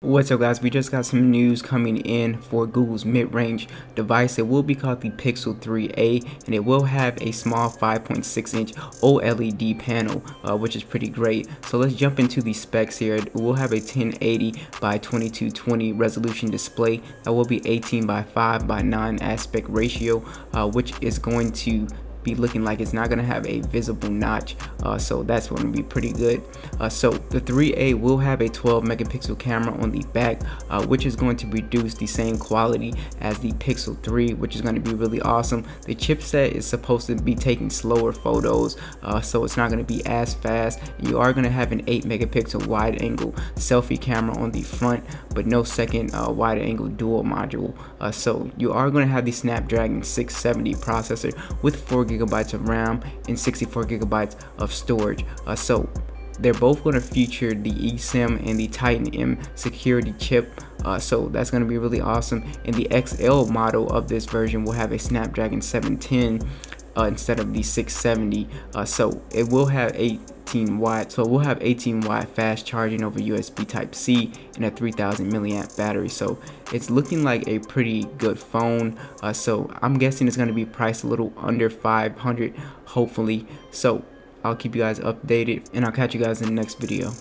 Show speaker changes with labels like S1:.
S1: What's up guys, we just got some news coming in for Google's mid-range device. It will be called the Pixel 3a and it will have a small 5.6 inch OLED panel, which is pretty great. So let's jump into the specs here. It will have a 1080 by 2220 resolution display that will be 18 by 5 by 9 aspect ratio, which is going to be looking like it's not going to have a visible notch, so that's going to be pretty good. So the 3A will have a 12 megapixel camera on the back, which is going to produce the same quality as the Pixel 3, which is going to be really awesome. The chipset is supposed to be taking slower photos, so it's not going to be as fast. You are going to have an 8 megapixel wide angle selfie camera on the front, but no second wide angle dual module. So you are going to have the Snapdragon 670 processor with 4GB of RAM and 64GB of storage. So they're both going to feature the eSIM and the Titan M security chip, so that's going to be really awesome. And the XL model of this version will have a Snapdragon 710 instead of the 670, so it will have 18 watt fast charging over USB Type-C and a 3000 milliamp battery. So it's looking like a pretty good phone, so I'm guessing it's going to be priced a little under 500 hopefully. So I'll keep you guys updated and I'll catch you guys in the next video.